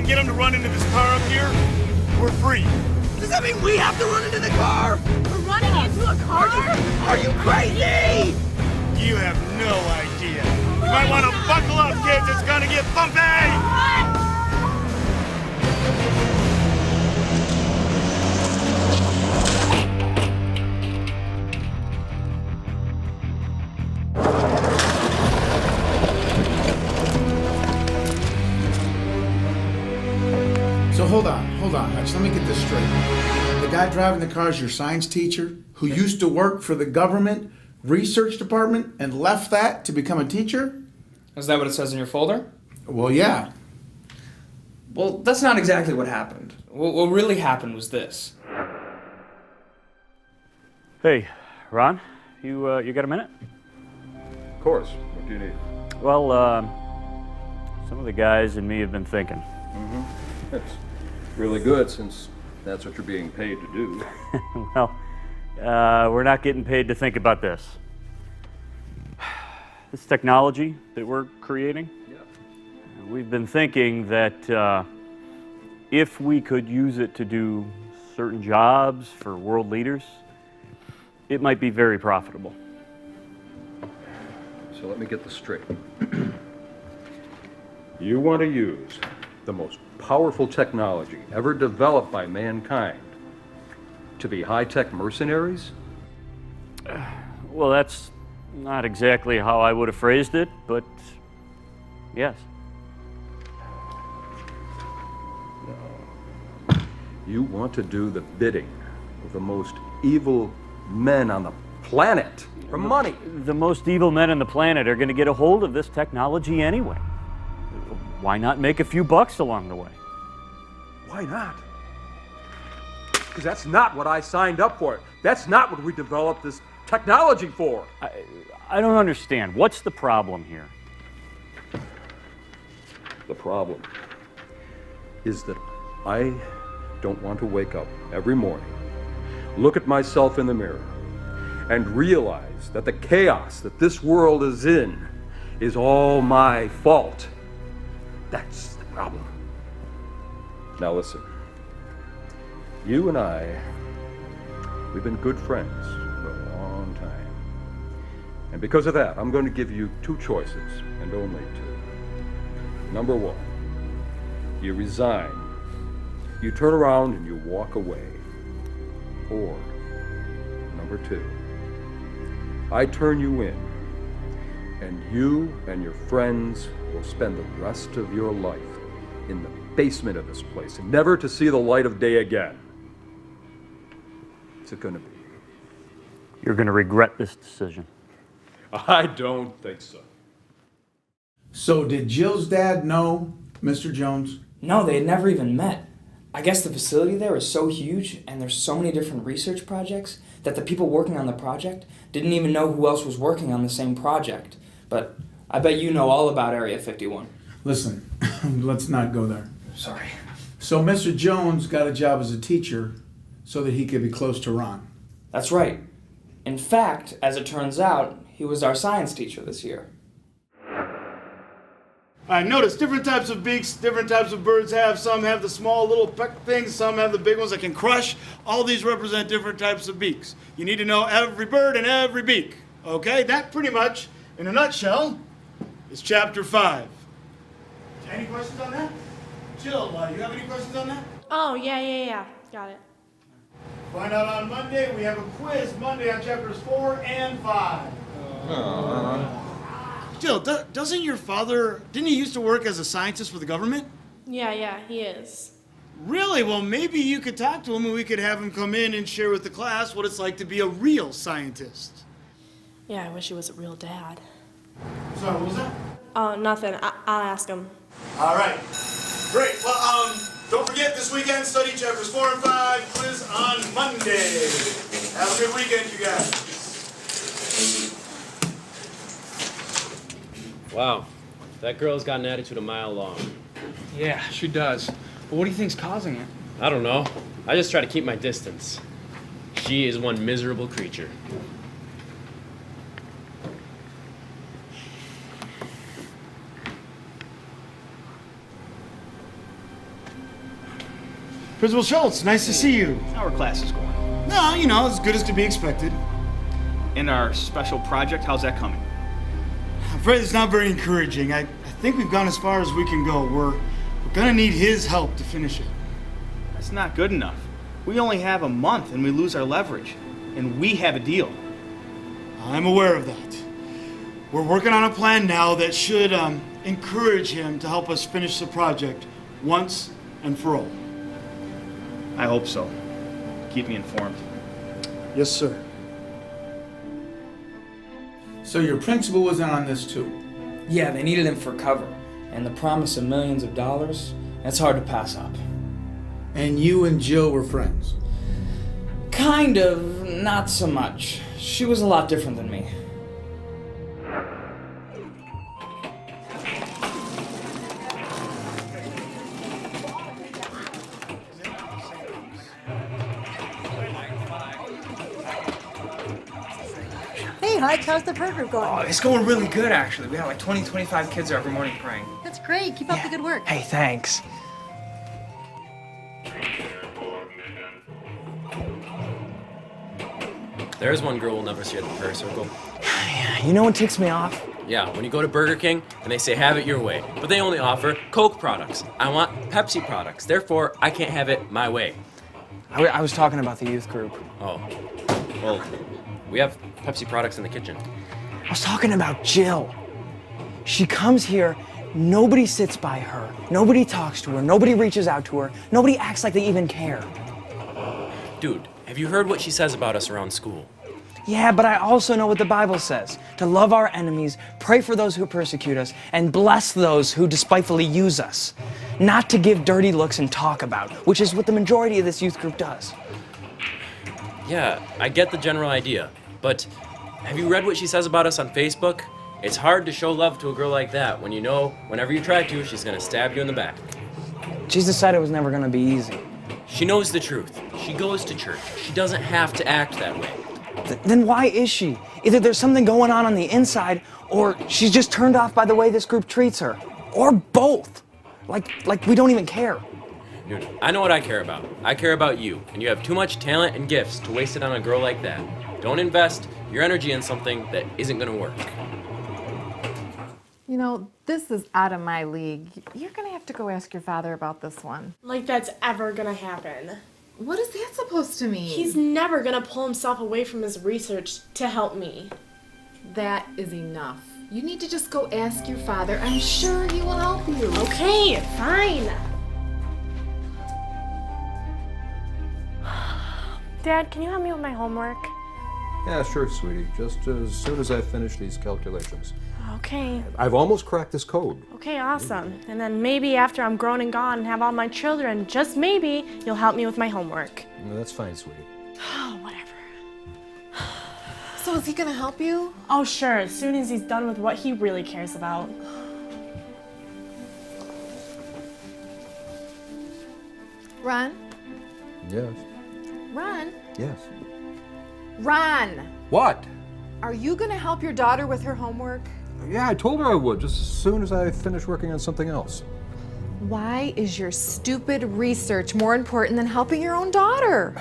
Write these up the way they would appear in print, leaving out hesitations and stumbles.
can get them to run into this car up here, we're free. Does that mean we have to run into the car? We're running into a car? Are you crazy? You have no idea. You might want to buckle up, kids. It's gonna get bumpy! So hold on, Hutch, let me get this straight. The guy driving the car is your science teacher who used to work for the government research department and left that to become a teacher? Is that what it says in your folder? Well, yeah. Well, that's not exactly what happened. What really happened was this. Hey, Ron, you got a minute? Of course. What do you need? Well, some of the guys and me have been thinking. Mm-hmm. That's really good since that's what you're being paid to do. Well, we're not getting paid to think about this. This technology that we're creating, we've been thinking that if we could use it to do certain jobs for world leaders, it might be very profitable. So let me get this straight. You want to use the most powerful technology ever developed by mankind to be high-tech mercenaries? Well, that's not exactly how I would have phrased it, but yes. No. You want to do the bidding of the most evil men on the planet for money. The most evil men on the planet are going to get a hold of this technology anyway. Why not make a few bucks along the way? Why not? Because that's not what I signed up for. That's not what we developed this technology for. I don't understand. What's the problem here? The problem is that I don't want to wake up every morning, look at myself in the mirror, and realize that the chaos that this world is in is all my fault. That's the problem. Now listen, you and I, we've been good friends for a long time. And because of that, I'm going to give you two choices, and only two. Number one, you resign. You turn around and you walk away. Or, number two, I turn you in, and you and your friends will spend the rest of your life in the basement of this place and never to see the light of day again. What's it going to be? You're going to regret this decision. I don't think so. So did Jill's dad know Mr. Jones? No, they had never even met. I guess the facility there is so huge and there's so many different research projects that the people working on the project didn't even know who else was working on the same project. But I bet you know all about Area 51. Listen, let's not go there. Sorry. So Mr. Jones got a job as a teacher so that he could be close to Ron. That's right. In fact, as it turns out, he was our science teacher this year. I notice different types of beaks, different types of birds have. Some have the small little peck things, some have the big ones that can crush. All these represent different types of beaks. You need to know every bird and every beak. Okay, that pretty much, in a nutshell, is chapter 5. Any questions on that? Jill, you have any questions on that? Oh, yeah. Got it. Find out on Monday. We have a quiz Monday on chapters 4 and 5. Jill, doesn't your father, didn't he used to work as a scientist for the government? Yeah, he is. Really? Well, maybe you could talk to him and we could have him come in and share with the class what it's like to be a real scientist. Yeah, I wish he was a real dad. Sorry, what was that? Oh, nothing. I'll ask him. All right. Great. Well, don't forget this weekend, study chapters 4 and 5, quiz on Monday. Have a good weekend, you guys. Wow, that girl's got an attitude a mile long. Yeah, she does. But what do you think's causing it? I don't know. I just try to keep my distance. She is one miserable creature. Principal Schultz, nice to see you. How are classes going? No, you know, as good as to be expected. And our special project, how's that coming? I'm afraid it's not very encouraging. I think we've gone as far as we can go. We're gonna need his help to finish it. That's not good enough. We only have a month and we lose our leverage. And we have a deal. I'm aware of that. We're working on a plan now that should encourage him to help us finish the project once and for all. I hope so. Keep me informed. Yes, sir. So your principal was in on this too? Yeah, they needed him for cover. And the promise of millions of dollars, that's hard to pass up. And you and Jill were friends? Kind of, not so much. She was a lot different than me. Hey, Hutch, how's the prayer group going? Oh, it's going really good, actually. We have like 20, 25 kids there every morning praying. That's great. Keep up the good work. Hey, thanks. There's one girl we'll never see at the prayer circle. Yeah, you know what ticks me off? Yeah, when you go to Burger King and they say have it your way, but they only offer Coke products. I want Pepsi products, therefore I can't have it my way. I was talking about the youth group. Oh, well, we have Pepsi products in the kitchen. I was talking about Jill. She comes here, nobody sits by her, nobody talks to her, nobody reaches out to her, nobody acts like they even care. Dude, have you heard what she says about us around school? Yeah, but I also know what the Bible says. To love our enemies, pray for those who persecute us, and bless those who despitefully use us. Not to give dirty looks and talk about, which is what the majority of this youth group does. Yeah, I get the general idea, but have you read what she says about us on Facebook? It's hard to show love to a girl like that when you know whenever you try to, she's gonna stab you in the back. Jesus said it was never gonna be easy. She knows the truth. She goes to church. She doesn't have to act that way. Then why is she? Either there's something going on the inside, or she's just turned off by the way this group treats her. Or both. Like we don't even care. Dude, I know what I care about. I care about you, and you have too much talent and gifts to waste it on a girl like that. Don't invest your energy in something that isn't gonna work. You know, this is out of my league. You're gonna have to go ask your father about this one. Like that's ever gonna happen. What is that supposed to mean? He's never gonna pull himself away from his research to help me. That is enough. You need to just go ask your father. I'm sure he will help you. Okay, fine. Dad, can you help me with my homework? Yeah, sure, sweetie. Just as soon as I finish these calculations. Okay. I've almost cracked this code. Okay, awesome. And then maybe after I'm grown and gone and have all my children, just maybe, you'll help me with my homework. No, that's fine, sweetie. Oh, whatever. So is he gonna help you? Oh, sure, as soon as he's done with what he really cares about. Ron? Yes. Ron? Yes. Ron! What? Are you gonna help your daughter with her homework? Yeah, I told her I would, just as soon as I finish working on something else. Why is your stupid research more important than helping your own daughter?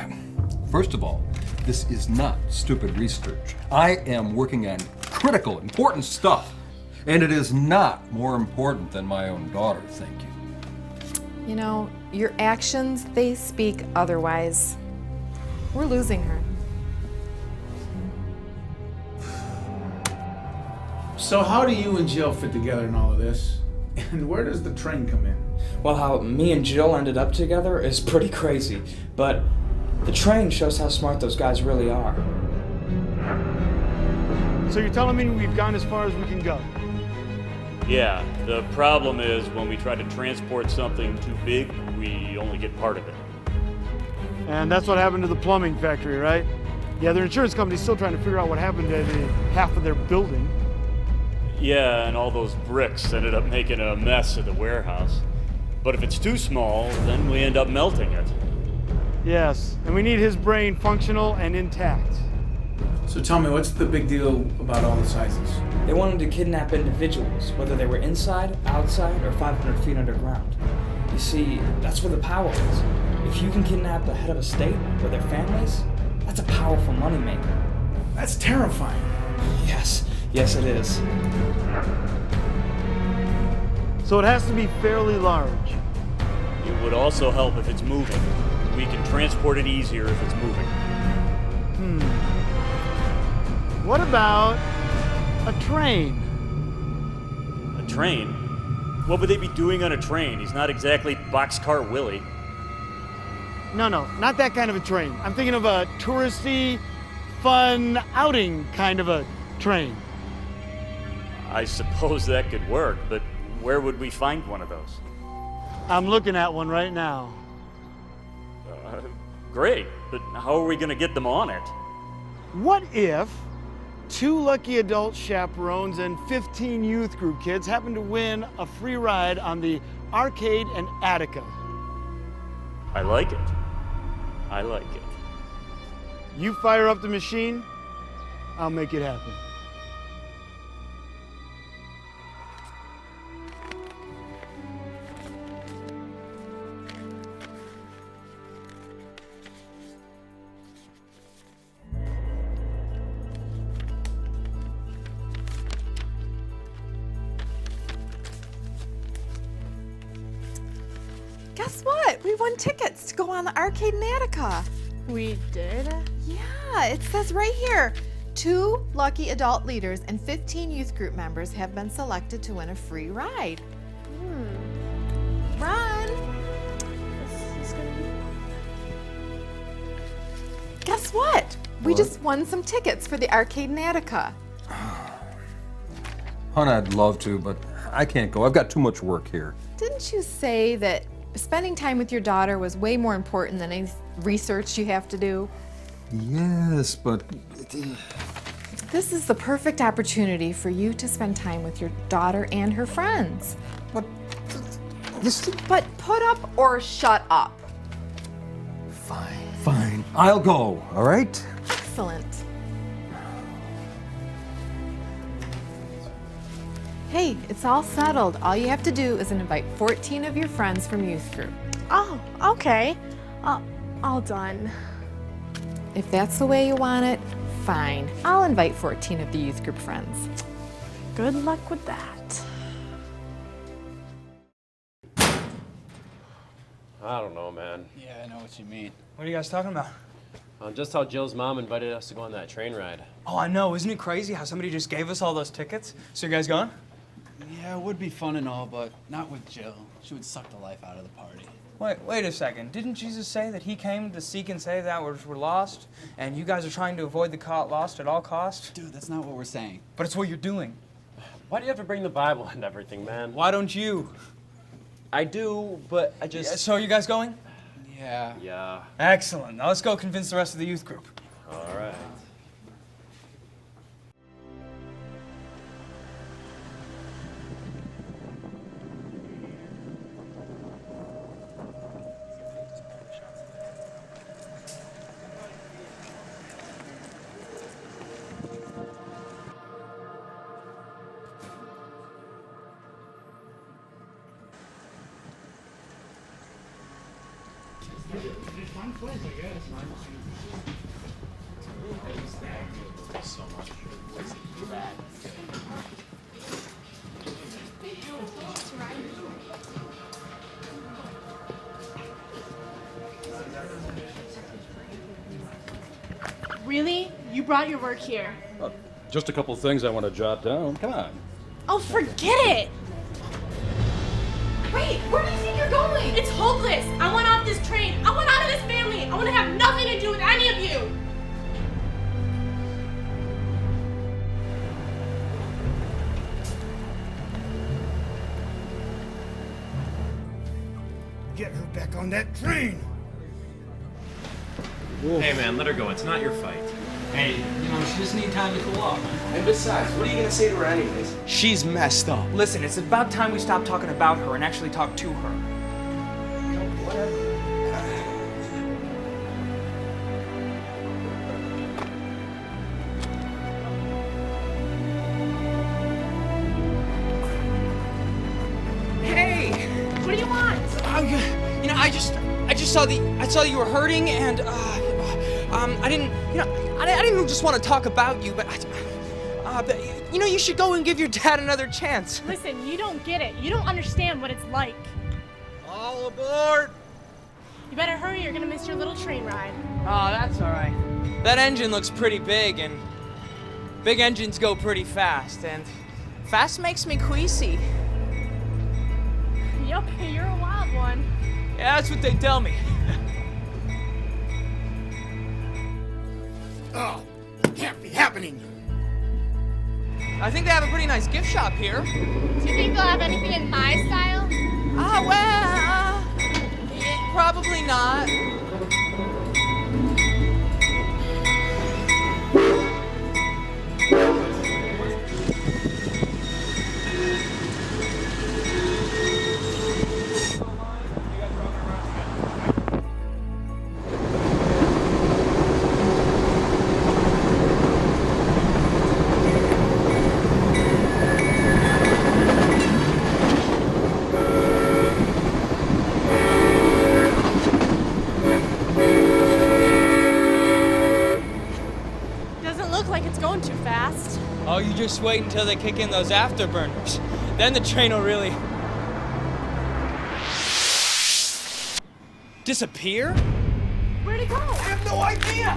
First of all, this is not stupid research. I am working on critical, important stuff. And it is not more important than my own daughter, thank you. You know, your actions, they speak otherwise. We're losing her. So how do you and Jill fit together in all of this? And where does the train come in? Well, how me and Jill ended up together is pretty crazy, but the train shows how smart those guys really are. So you're telling me we've gone as far as we can go? Yeah, the problem is when we try to transport something too big, we only get part of it. And that's what happened to the plumbing factory, right? Yeah, their insurance company's still trying to figure out what happened to the half of their building. Yeah, and all those bricks ended up making a mess at the warehouse. But if it's too small, then we end up melting it. Yes, and we need his brain functional and intact. So tell me, what's the big deal about all the sizes? They wanted to kidnap individuals, whether they were inside, outside, or 500 feet underground. You see, that's where the power is. If you can kidnap the head of a state or their families, that's a powerful moneymaker. That's terrifying. Yes, yes it is. So it has to be fairly large. It would also help if it's moving. We can transport it easier if it's moving. What about a train? A train? What would they be doing on a train? He's not exactly Boxcar Willie. No, not that kind of a train. I'm thinking of a touristy, fun outing kind of a train. I suppose that could work, but where would we find one of those? I'm looking at one right now. Great, but how are we going to get them on it? What if 2 lucky adult chaperones and 15 youth group kids happen to win a free ride on the Arcade and Attica? I like it. I like it. You fire up the machine, I'll make it happen. Guess what? We won tickets to go on the Arcade in Attica. We did? Yeah, it says right here. 2 lucky adult leaders and 15 youth group members have been selected to win a free ride. Run! This is gonna be... Guess what? We just won some tickets for the Arcade in Attica. Hon, I'd love to, but I can't go. I've got too much work here. Didn't you say that spending time with your daughter was way more important than any research you have to do? Yes, but... This is the perfect opportunity for you to spend time with your daughter and her friends. But put up or shut up. Fine. I'll go, all right? Excellent. Hey, it's all settled. All you have to do is invite 14 of your friends from youth group. Oh, okay. All done. If that's the way you want it, fine. I'll invite 14 of the youth group friends. Good luck with that. I don't know, man. Yeah, I know what you mean. What are you guys talking about? Just how Jill's mom invited us to go on that train ride. Oh, I know. Isn't it crazy how somebody just gave us all those tickets? So you guys going? Yeah, it would be fun and all, but not with Jill. She would suck the life out of the party. Wait a second. Didn't Jesus say that he came to seek and save that which were lost? And you guys are trying to avoid the lost at all costs? Dude, that's not what we're saying. But it's what you're doing. Why do you have to bring the Bible and everything, man? Why don't you? I do, but I just... Yeah, so are you guys going? Yeah. Yeah. Excellent. Now let's go convince the rest of the youth group. All right. Really? You brought your work here? Just a couple things I want to jot down. Come on. Oh, forget it! Wait, where do you think you're going? It's hopeless! I want off this train! I want out of this family! I want to have nothing to do with any of you! Get her back on that train! Hey, man, let her go. It's not your fight. Hey, you know, she just need time to cool off. And besides, what are you gonna say to her anyways? She's messed up. Listen, it's about time we stop talking about her and actually talk to her. Hey! What do you want? You know, I just saw that you were hurting, and I didn't just want to talk about you, but you should go and give your dad another chance. Listen, you don't get it. You don't understand what it's like. All aboard! You better hurry, you're gonna miss your little train ride. Oh, that's all right. That engine looks pretty big, and big engines go pretty fast, and fast makes me queasy. Yup, you're a wild one. Yeah, that's what they tell me. Oh, can't be happening. I think they have a pretty nice gift shop here. Do you think they'll have anything in my style? Probably not. Oh, you just wait until they kick in those afterburners. Then the train will really disappear? Where'd it go? I have no idea!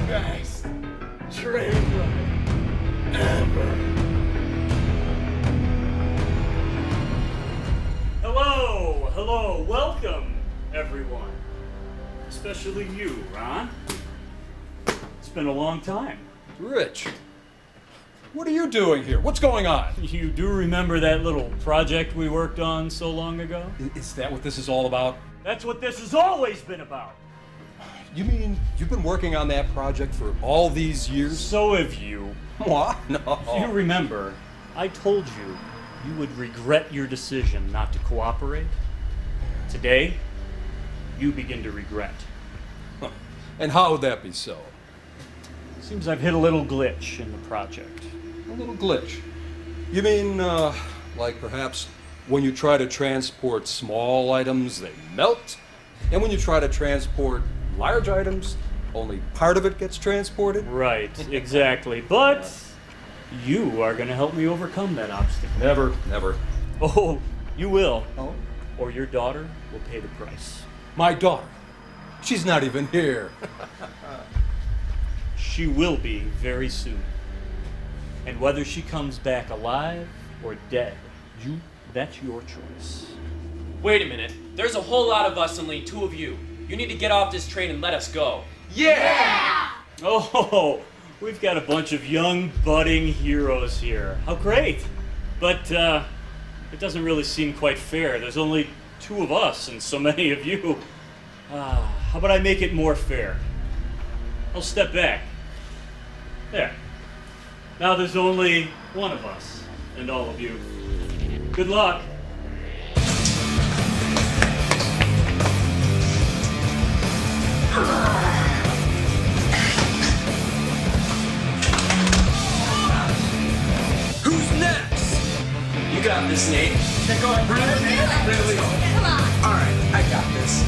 Best train ride ever. Hello, welcome, everyone. Especially you, Ron. It's been a long time. Rich, what are you doing here? What's going on? You do remember that little project we worked on so long ago? Is that what this is all about? That's what this has always been about. You mean you've been working on that project for all these years? So have you. What? No. You remember, I told you you would regret your decision not to cooperate. Today, you begin to regret. Huh. And how would that be so? Seems I've hit a little glitch in the project. A little glitch? You mean, like perhaps when you try to transport small items, they melt? And when you try to transport large items, only part of it gets transported? Right, exactly. But you are going to help me overcome that obstacle. Never, never. Oh, you will. Oh? Or your daughter will pay the price. My daughter? She's not even here. She will be very soon. And whether she comes back alive or dead, that's your choice. Wait a minute. There's a whole lot of us, only two of you. You need to get off this train and let us go. Yeah! Oh, we've got a bunch of young, budding heroes here. How great! But, it doesn't really seem quite fair. There's only two of us and so many of you. How about I make it more fair? I'll step back. There. Now there's only one of us and all of you. Good luck. Who's next? You got this, Nate. They're going really? Come on. All right, I got this.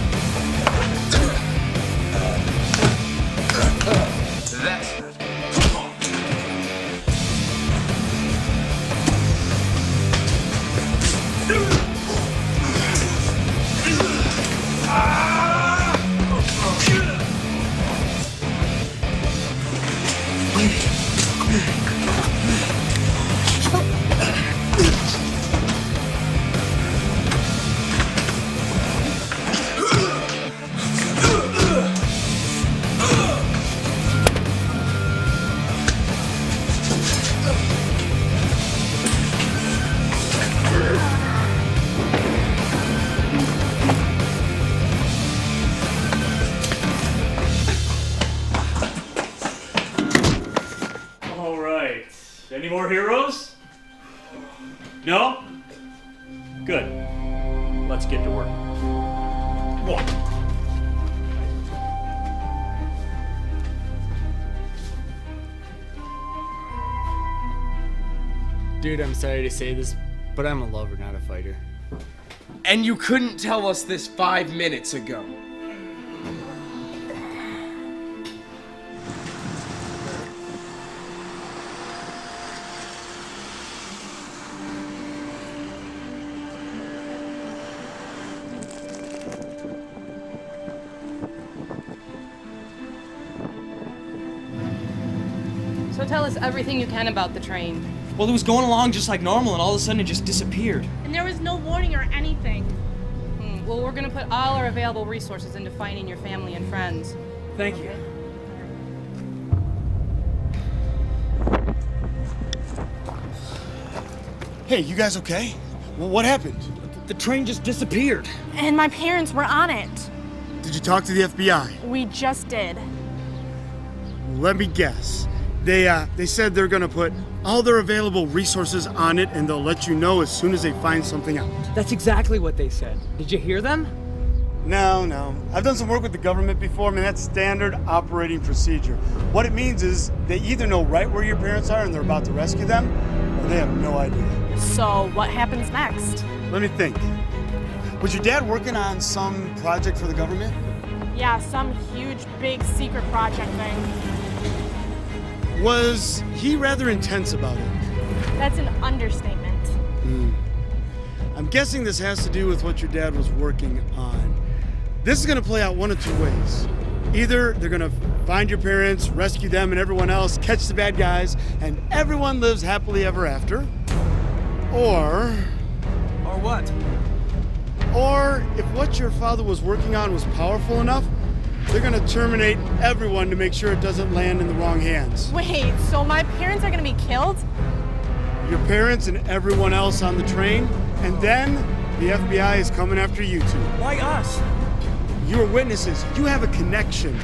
That's it. Come on. All right. Any more heroes? No? Good. Let's get to work. One. Dude, I'm sorry to say this, but I'm a lover, not a fighter. And you couldn't tell us this 5 minutes ago. So tell us everything you can about the train. Well, it was going along just like normal, and all of a sudden it just disappeared. And there was no warning or anything. Well, we're gonna put all our available resources into finding your family and friends. Thank you. Hey, you guys okay? Well, what happened? The train just disappeared. And my parents were on it. Did you talk to the FBI? We just did. Let me guess. They said they're gonna put all their available resources on it and they'll let you know as soon as they find something out. That's exactly what they said. Did you hear them? No. I've done some work with the government before. I mean, that's standard operating procedure. What it means is they either know right where your parents are and they're about to rescue them, or they have no idea. So what happens next? Let me think. Was your dad working on some project for the government? Yeah, some huge, big secret project thing. Was he rather intense about it? That's an understatement. I'm guessing this has to do with what your dad was working on. This is gonna play out one of two ways. Either they're gonna find your parents, rescue them and everyone else, catch the bad guys, and everyone lives happily ever after. Or what? Or if what your father was working on was powerful enough, they're gonna terminate everyone to make sure it doesn't land in the wrong hands. Wait, so my parents are gonna be killed? Your parents and everyone else on the train, and then the FBI is coming after you two. Why us? You are witnesses. You have a connection.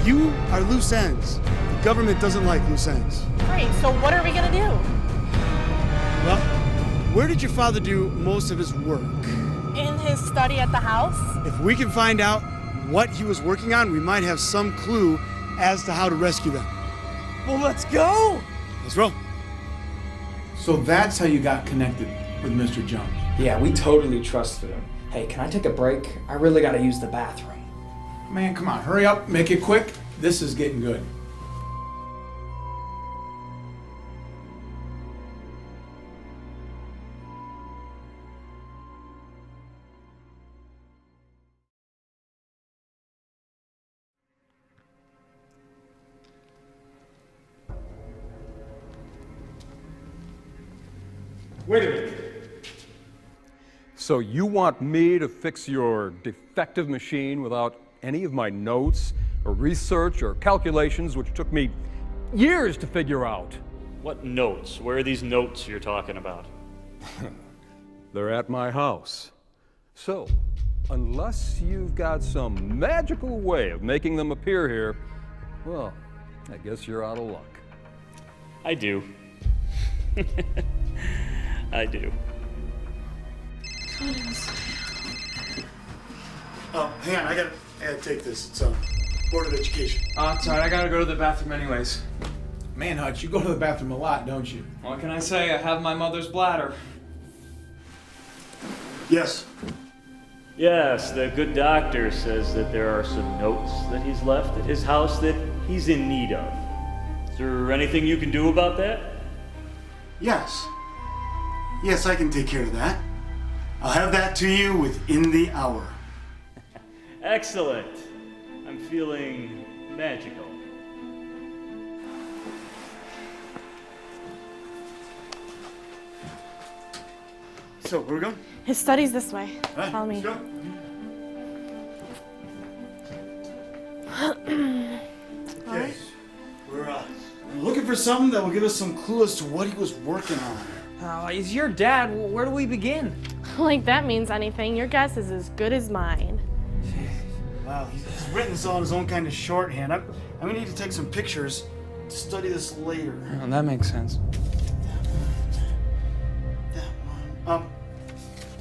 You are loose ends. The government doesn't like loose ends. Great, so what are we gonna do? Well, where did your father do most of his work? In his study at the house? If we can find out what he was working on, we might have some clue as to how to rescue them. Well, let's go! Let's roll. So that's how you got connected with Mr. Jones. Yeah, we totally trusted him. Hey, can I take a break? I really gotta use the bathroom. Man, come on, hurry up, make it quick. This is getting good. Wait a minute. So you want me to fix your defective machine without any of my notes or research or calculations, which took me years to figure out? What notes? Where are these notes you're talking about? They're at my house. So, unless you've got some magical way of making them appear here, well, I guess you're out of luck. I do. I do. Oh, hang on, I gotta take this. It's Board of Education. It's alright, I gotta go to the bathroom anyways. Man, Hutch, you go to the bathroom a lot, don't you? What can I say? I have my mother's bladder. Yes. Yes, the good doctor says that there are some notes that he's left at his house that he's in need of. Is there anything you can do about that? Yes. Yes, I can take care of that. I'll have that to you within the hour. Excellent. I'm feeling magical. So, where we going? His study's this way. All right, Follow me. let's go. Okay. We're looking for something that will give us some clue as to what he was working on. He's your dad. Where do we begin? Like that means anything. Your guess is as good as mine. Wow, he's written this all in his own kind of shorthand. I'm gonna need to take some pictures to study this later. Oh, that makes sense. That one.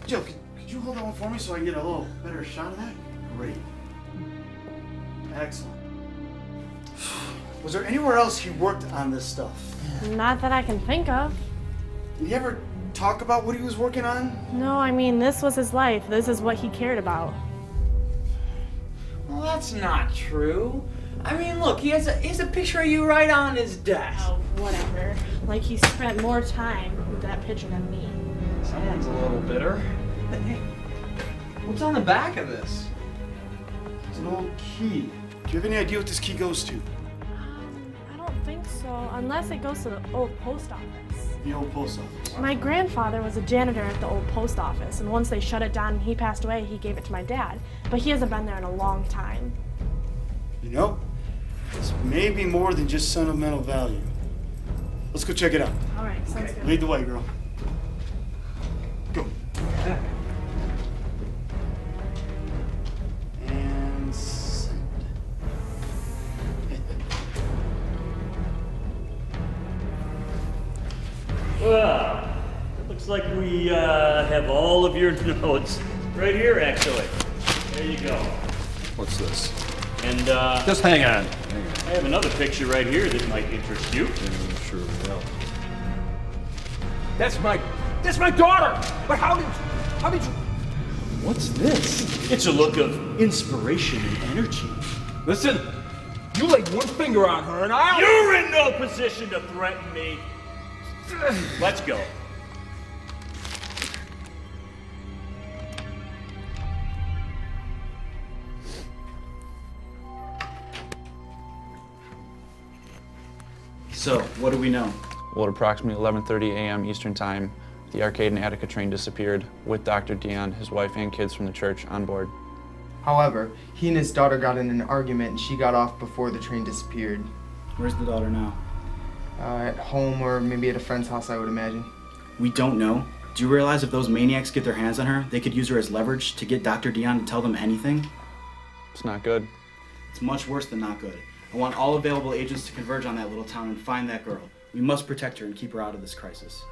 Joe, could you hold that one for me so I can get a little better shot of that? Great. Excellent. Was there anywhere else he worked on this stuff? Not that I can think of. Did he ever talk about what he was working on? No, I mean, this was his life. This is what he cared about. Well, that's not true. I mean, look, he has a picture of you right on his desk. Oh, whatever. Like he spent more time with that picture than me. Someone's a little bitter. Hey, what's on the back of this? It's an old key. Do you have any idea what this key goes to? I don't think so, unless it goes to the old post office. The old post office. My grandfather was a janitor at the old post office, and once they shut it down and he passed away, he gave it to my dad. But he hasn't been there in a long time. You know, it's maybe more than just sentimental value. Let's go check it out. All right, sounds good. Lead the way, girl. Go. And send. Well, it looks like we have all of your notes right here, actually. There you go. What's this? And Just hang on. I have another picture right here that might interest you. Sure will. That's my daughter. But how did you? What's this? It's a look of inspiration and energy. Listen, you laid one finger on her, and I'll. You're in no position to threaten me. Let's go. So, what do we know? Well, at approximately 11:30 a.m. Eastern Time, the Arcade and Attica train disappeared with Dr. Dion, his wife, and kids from the church on board. However, he and his daughter got in an argument and she got off before the train disappeared. Where's the daughter now? At home or maybe at a friend's house, I would imagine. We don't know. Do you realize if those maniacs get their hands on her, they could use her as leverage to get Dr. Dion to tell them anything? It's not good. It's much worse than not good. I want all available agents to converge on that little town and find that girl. We must protect her and keep her out of this crisis.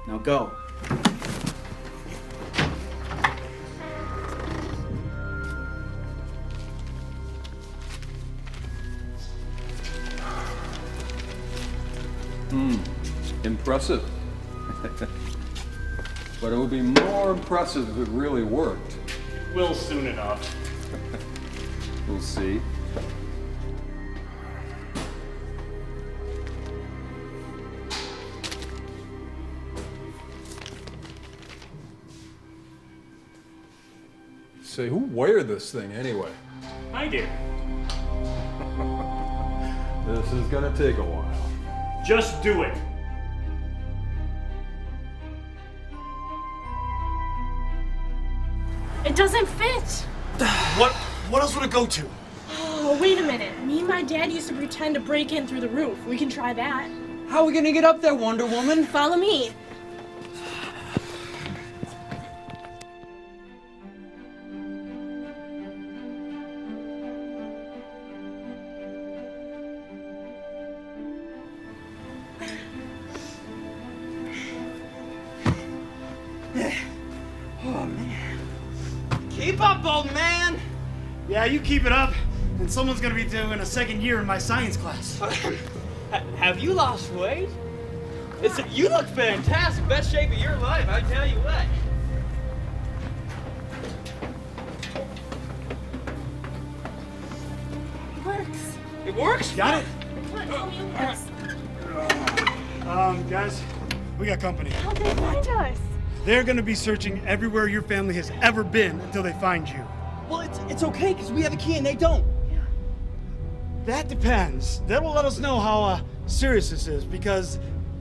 Now go. Impressive. But it would be more impressive if it really worked. It will soon enough. We'll see. Say, who wired this thing anyway? I did. This is gonna take a while. Just do it. It doesn't fit. What else would it go to? Oh, wait a minute. Me and my dad used to pretend to break in through the roof. We can try that. How are we gonna get up there, Wonder Woman? Follow me. Oh, man. Keep up, old man! Yeah, you keep it up, and someone's gonna be doing a second year in my science class. Have you lost weight? You look fantastic. Best shape of your life, I tell you what. It works. It works? Got it? Come on, tell me it works. Guys, we got company. How'd they find us? They're gonna be searching everywhere your family has ever been until they find you. Well, it's okay, because we have a key and they don't. That depends. That will let us know how serious this is, because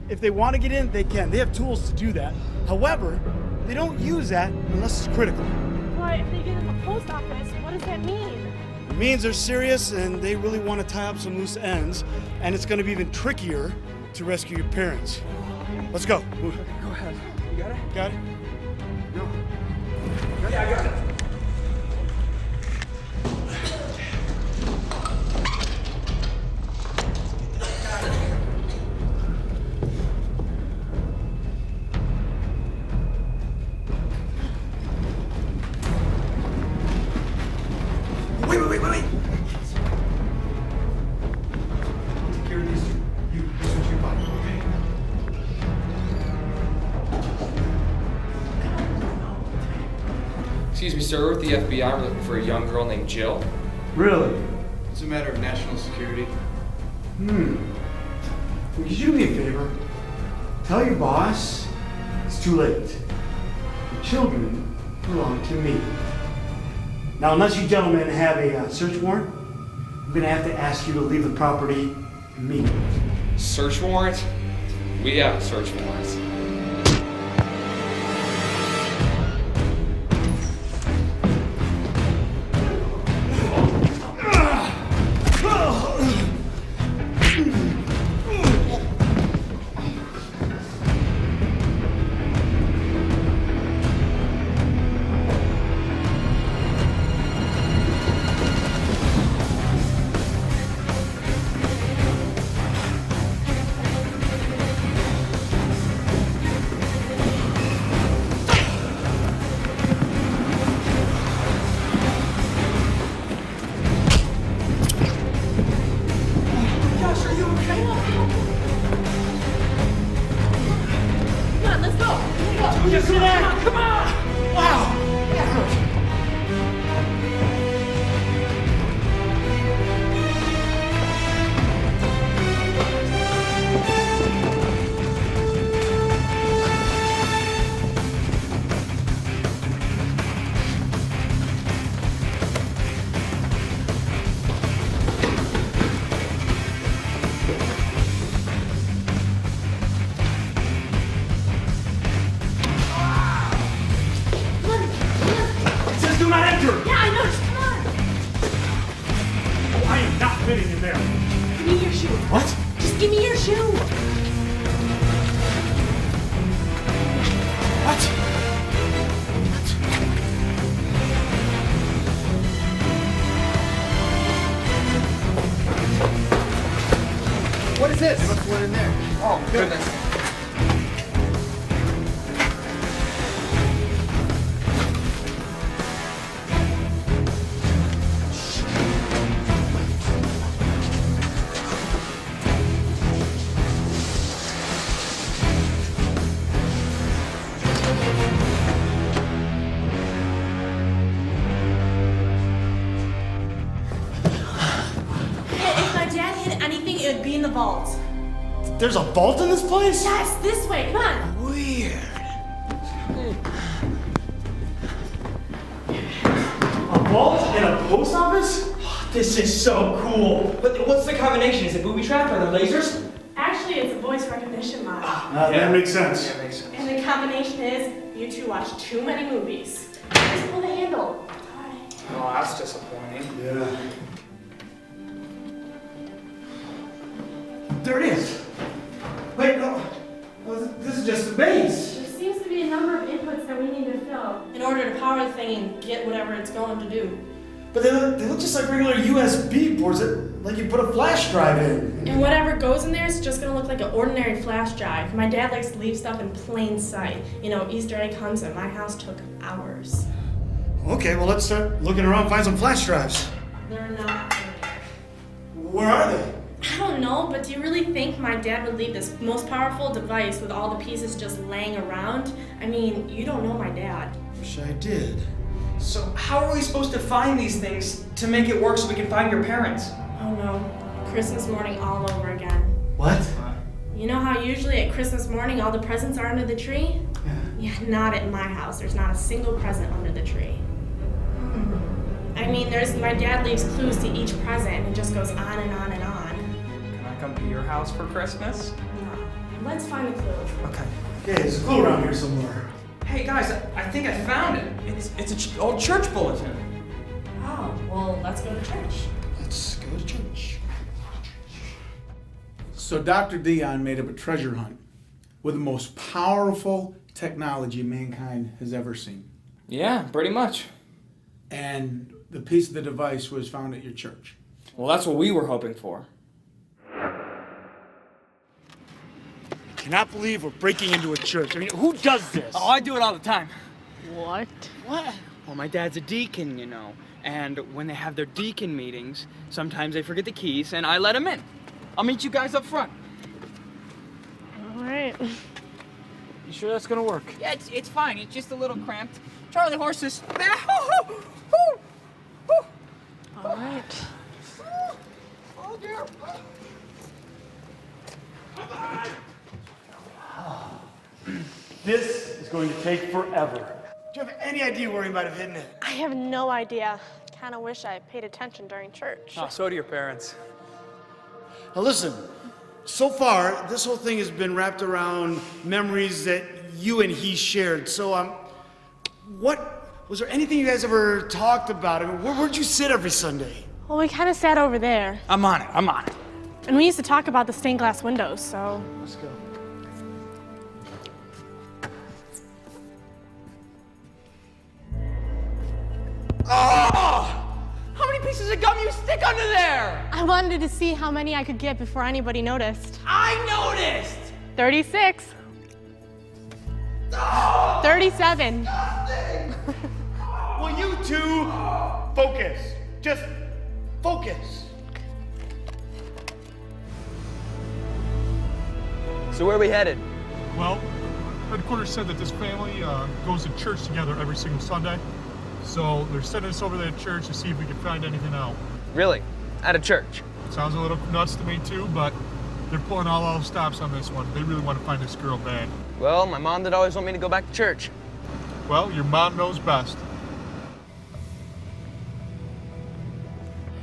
if they want to get in, they can. They have tools to do that. However, they don't use that unless it's critical. But if they get in the post office, what does that mean? It means they're serious and they really want to tie up some loose ends, and it's going to be even trickier to rescue your parents. Let's go. Go ahead. You got it? Got it? No. Yeah, I got it. Wait. I'll take care of these. You search your body, okay? Excuse me, sir, with the FBI, we're looking for a young girl named Jill. Really? It's a matter of national security. Could you do me a favor? Tell your boss it's too late. The children belong to me. Now, unless you gentlemen have a search warrant, I'm gonna have to ask you to leave the property immediately. Search warrant? We have a search warrant. What is this? There must be one in there. Oh, goodness. If my dad hid anything, it would be in the vault. There's a vault in this place? Yes, this way. Come on. Weird. A vault in a post office? This is so cool. But what's the combination? Is it booby trap or the lasers? Actually, it's a voice recognition mod. That makes sense. Yeah, makes sense. And the combination is you two watch too many movies. Just pull the handle. Oh, that's disappointing. Yeah. There it is. Wait, no. This is just the base. There seems to be a number of inputs that we need to fill in order to power the thing and get whatever it's going to do. But they look just like regular USB ports, like you put a flash drive in. And whatever goes in there is just gonna look like an ordinary flash drive. My dad likes to leave stuff in plain sight. You know, Easter egg hunts at my house took hours. Okay, well let's start looking around, find some flash drives. They're not. Where are they? I don't know, but do you really think my dad would leave this most powerful device with all the pieces just laying around? I mean, you don't know my dad. Wish I did. So how are we supposed to find these things to make it work so we can find your parents? Oh no, Christmas morning all over again. What? You know how usually at Christmas morning all the presents are under the tree? Yeah, not at my house. There's not a single present under the tree. I mean, my dad leaves clues to each present and it just goes on and on and on. Can I come to your house for Christmas? No. Let's find the clue. Okay. Okay, there's a clue around here somewhere. Hey guys, I think I found it. It's an old church bulletin. Oh, well, let's go to church. Let's go to church. So Dr. Dion made up a treasure hunt with the most powerful technology mankind has ever seen. Yeah, pretty much. And the piece of the device was found at your church. Well, that's what we were hoping for. Cannot believe we're breaking into a church. I mean, who does this? Oh, I do it all the time. What? What? Well, my dad's a deacon, you know. And when they have their deacon meetings, sometimes they forget the keys, and I let them in. I'll meet you guys up front. All right. You sure that's gonna work? Yeah, it's fine. It's just a little cramped. Charlie horses. All right. This is going to take forever. Do you have any idea where he might have hidden it? I have no idea. Kind of wish I paid attention during church. Oh, so do your parents. Now listen, so far, this whole thing has been wrapped around memories that you and he shared. So, was there anything you guys ever talked about? I mean, where'd you sit every Sunday? Well, we kind of sat over there. I'm on it. And we used to talk about the stained glass windows, so. Let's go. Oh! How many pieces of gum you stick under there? I wanted to see how many I could get before anybody noticed. I noticed! 36. Oh! 37. Will you two focus? Just focus. So where are we headed? Well, headquarters said that this family goes to church together every single Sunday. So they're sending us over there to church to see if we can find anything out. Really? At a church? Sounds a little nuts to me too, but they're pulling all stops on this one. They really want to find this girl bad. Well, my mom did always want me to go back to church. Well, your mom knows best.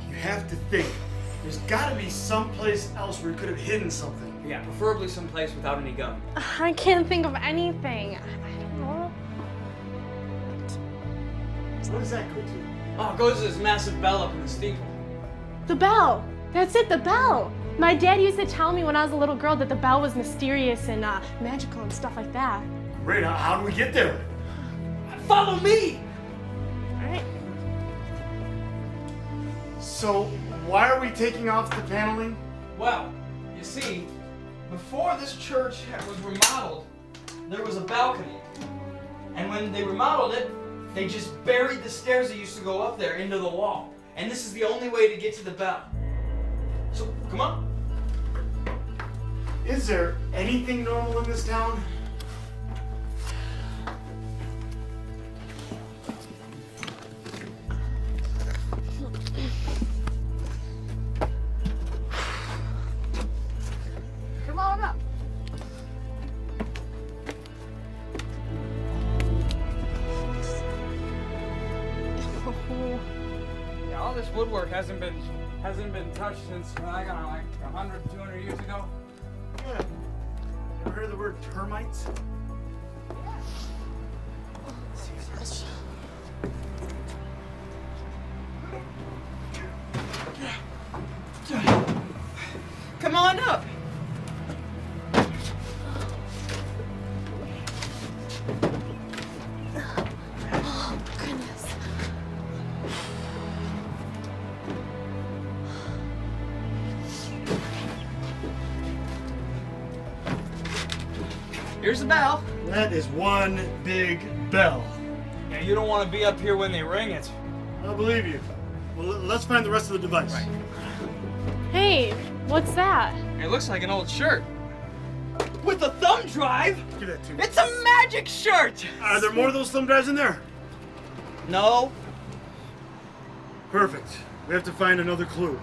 You have to think. There's got to be someplace else where you could have hidden something. Yeah, preferably someplace without any gum. I can't think of anything. I don't know. What does that go to? Oh, it goes to this massive bell up in the steeple. The bell. That's it, the bell. My dad used to tell me when I was a little girl that the bell was mysterious and magical and stuff like that. Great, how do we get there? Follow me! All right. So, why are we taking off the paneling? Well, you see, before this church was remodeled, there was a balcony. And when they remodeled it, they just buried the stairs that used to go up there into the wall. And this is the only way to get to the bell. So, come on. Is there anything normal in this town? Come on up. Yeah, all this woodwork hasn't been touched since I got like 100, 200 years ago. Yeah. Ever heard of the word termites? Come on up. Oh, goodness. Here's the bell. That is one big bell. Yeah, you don't want to be up here when they ring it. I believe you. Well, let's find the rest of the device. Right. Hey, what's that? It looks like an old shirt. With a thumb drive? Give that to me. It's a magic shirt! Are there more of those thumb drives in there? No. Perfect. We have to find another clue.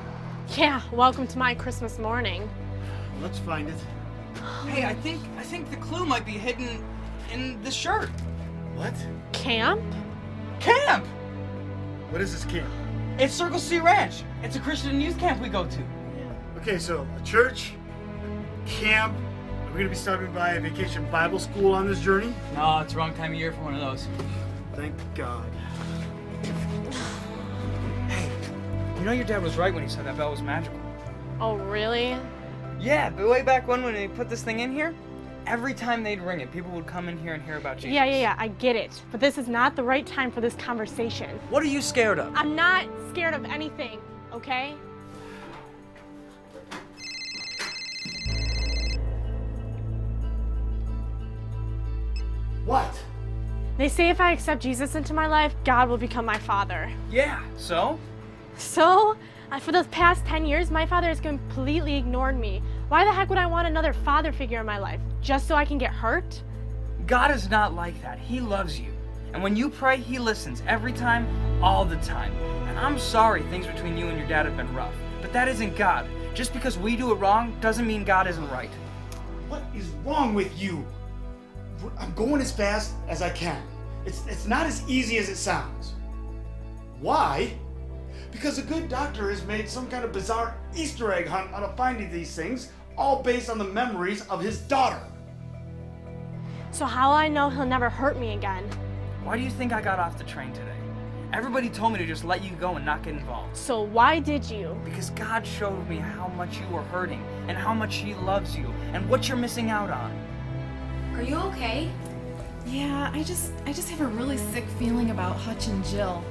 Yeah, welcome to my Christmas morning. Let's find it. Hey, I think the clue might be hidden in the shirt. What? Camp? Camp! What is this camp? It's Circle C Ranch. It's a Christian youth camp we go to. Okay, so a church, camp. Are we gonna be stopping by a vacation Bible school on this journey? No, it's the wrong time of year for one of those. Thank God. Hey, you know your dad was right when he said that bell was magical. Oh, really? Yeah, but way back when they put this thing in here, every time they'd ring it, people would come in here and hear about Jesus. Yeah, I get it. But this is not the right time for this conversation. What are you scared of? I'm not scared of anything, okay? What? They say if I accept Jesus into my life, God will become my father. Yeah, so? So, for the past 10 years, my father has completely ignored me. Why the heck would I want another father figure in my life? Just so I can get hurt? God is not like that. He loves you. And when you pray, he listens every time, all the time. And I'm sorry things between you and your dad have been rough, but that isn't God. Just because we do it wrong doesn't mean God isn't right. What is wrong with you? I'm going as fast as I can. It's not as easy as it sounds. Why? Because a good doctor has made some kind of bizarre Easter egg hunt out of finding these things, all based on the memories of his daughter. So how will I know he'll never hurt me again? Why do you think I got off the train today? Everybody told me to just let you go and not get involved. So why did you? Because God showed me how much you were hurting and how much he loves you and what you're missing out on. Are you okay? Yeah, I just have a really sick feeling about Hutch and Jill.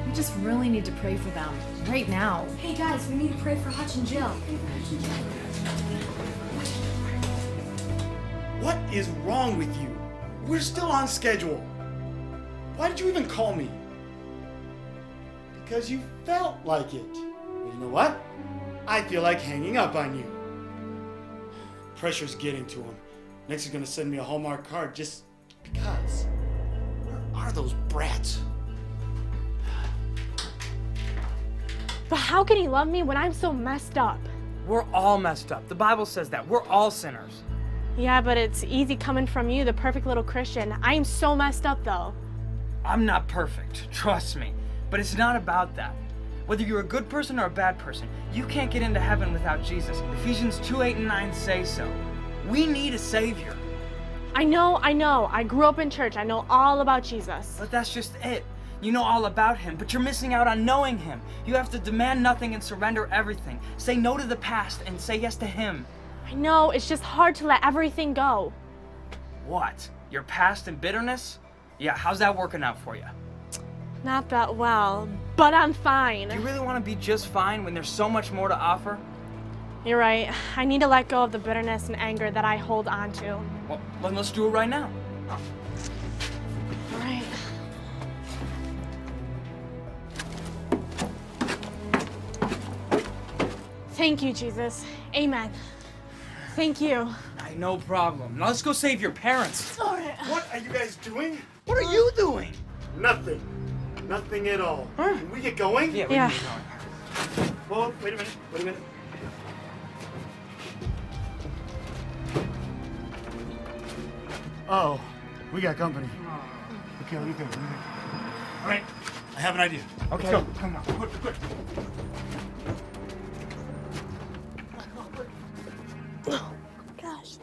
We just really need to pray for them right now. Hey guys, we need to pray for Hutch and Jill. What is wrong with you? We're still on schedule. Why did you even call me? Because you felt like it. Well, you know what? I feel like hanging up on you. Pressure's getting to him. Next he's gonna send me a Hallmark card just because. Where are those brats? But how can he love me when I'm so messed up? We're all messed up. The Bible says that. We're all sinners. Yeah, but it's easy coming from you, the perfect little Christian. I am so messed up though. I'm not perfect, trust me. But it's not about that. Whether you're a good person or a bad person, you can't get into heaven without Jesus. Ephesians 2:8 and 9 say so. We need a Savior. I know. I grew up in church. I know all about Jesus. But that's just it. You know all about him, but you're missing out on knowing him. You have to demand nothing and surrender everything. Say no to the past and say yes to him. I know, it's just hard to let everything go. What? Your past and bitterness? Yeah, how's that working out for you? Not that well, but I'm fine. Do you really want to be just fine when there's so much more to offer? You're right. I need to let go of the bitterness and anger that I hold on to. Well, then let's do it right now. All right. Thank you, Jesus. Amen. Thank you. No problem. Now let's go save your parents. What are you guys doing? What are you doing? Nothing. Nothing at all. Can we get going? Yeah, we can get going. Well, wait a minute. Oh, we got company. Okay, let me go. All right, I have an idea. Okay. Let's go. Come on, quick. Oh, gosh.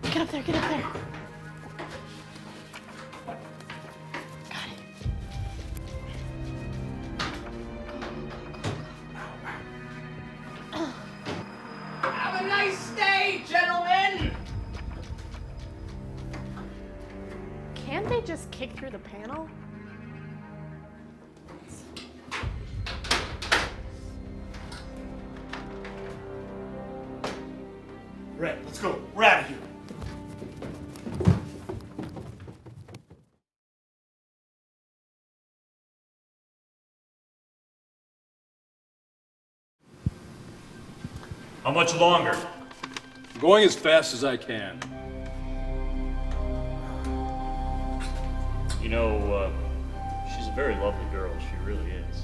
Get up there. Got it. Have a nice day, gentlemen! Can't they just kick through the panel? Right, let's go. We're out of here. How much longer? I'm going as fast as I can. You know, she's a very lovely girl. She really is.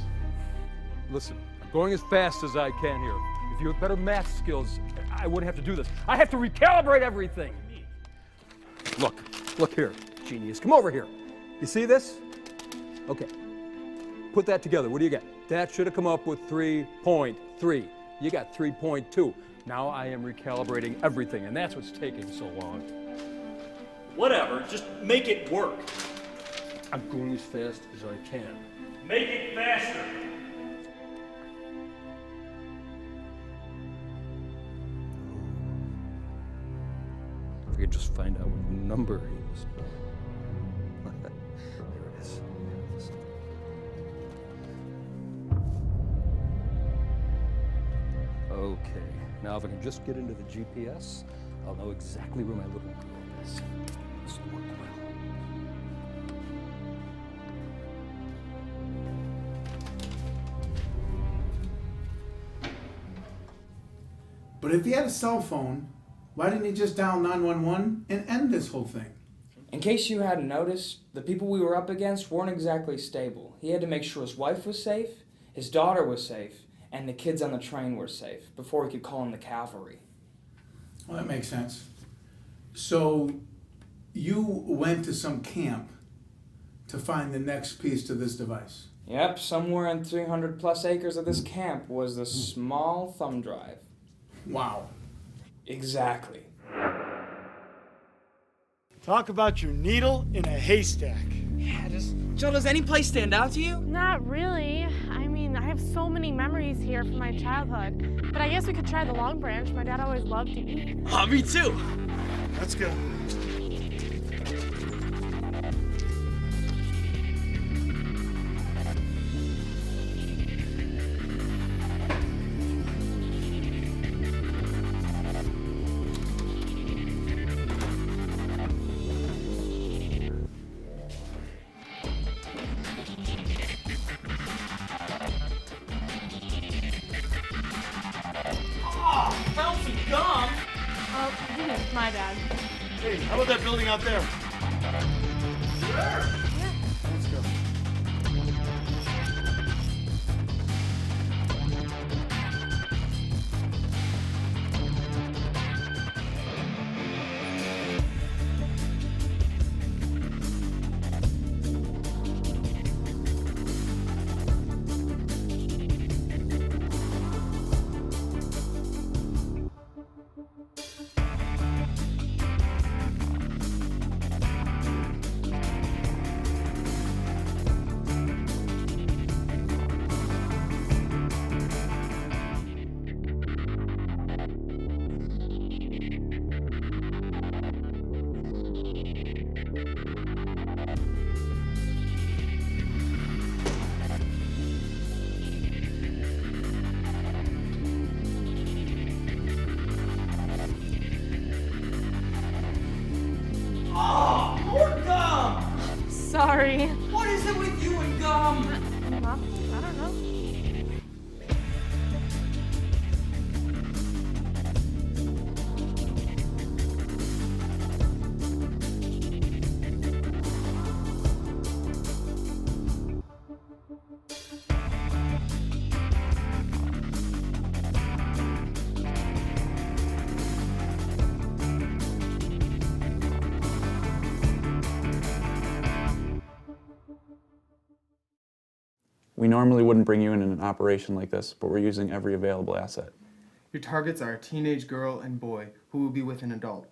Listen, I'm going as fast as I can here. If you had better math skills, I wouldn't have to do this. I have to recalibrate everything. Look here, genius. Come over here. You see this? Okay. Put that together. What do you get? That should have come up with 3.3. You got 3.2. Now I am recalibrating everything, and that's what's taking so long. Whatever, just make it work. I'm going as fast as I can. Make it faster. If I could just find out what number he was. There it is. Okay, now if I can just get into the GPS, I'll know exactly where my little girl is. This will work well. But if he had a cell phone, why didn't he just dial 911 and end this whole thing? In case you hadn't noticed, the people we were up against weren't exactly stable. He had to make sure his wife was safe, his daughter was safe, and the kids on the train were safe before he could call in the cavalry. Well, that makes sense. So, you went to some camp to find the next piece to this device? Yep, somewhere in 300 plus acres of this camp was the small thumb drive. Wow. Exactly. Talk about your needle in a haystack. Yeah, Jill, does any place stand out to you? Not really. I mean, I have so many memories here from my childhood. But I guess we could try the Long Branch. My dad always loved to eat. Oh, me too. Let's go. My bad. Hey, how about that building out there? Sure. Let's go. Sorry. What is it with you and gum? I don't know. We normally wouldn't bring you in an operation like this, but we're using every available asset. Your targets are a teenage girl and boy who will be with an adult,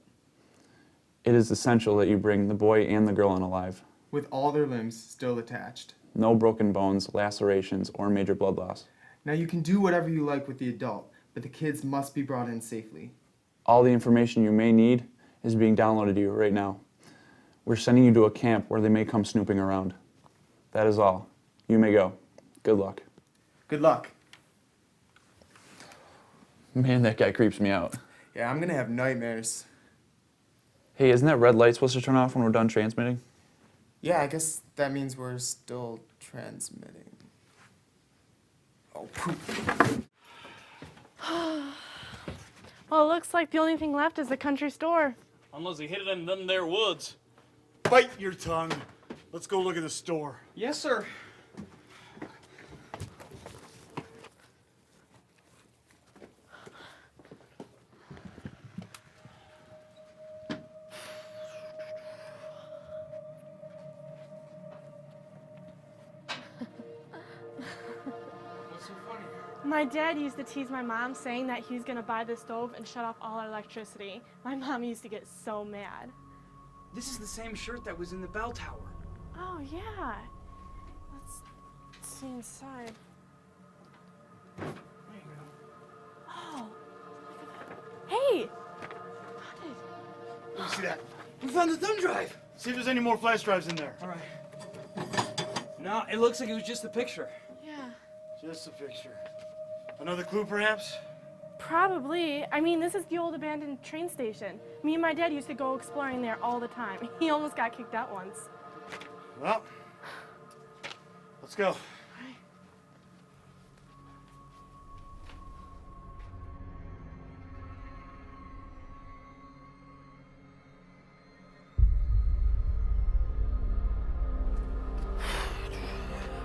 It is essential that you bring the boy and the girl in alive. with all their limbs still attached. No broken bones, lacerations, or major blood loss. Now you can do whatever you like with the adult, but the kids must be brought in safely. All the information you may need is being downloaded to you right now. We're sending you to a camp where they may come snooping around. That is all. You may go. Good luck. Good luck. Man, that guy creeps me out. Yeah, I'm gonna have nightmares. Hey, isn't that red light supposed to turn off when we're done transmitting? Yeah, I guess that means we're still transmitting. Oh, poop. Well, it looks like the only thing left is the country store. Unless he hid it in them there woods. Bite your tongue. Let's go look at the store. Yes, sir. My dad used to tease my mom saying that he was going to buy the stove and shut off all our electricity. My mom used to get so mad. This is the same shirt that was in the bell tower. Oh, yeah. see inside. Oh. Hey! Let me see that. We found the thumb drive. See if there's any more flash drives in there. All right. No, it looks like it was just a picture. Yeah. Just a picture. Another clue, perhaps? Probably. I mean, this is the old abandoned train station. Me and my dad used to go exploring there all the time. He almost got kicked out once. Well, let's go.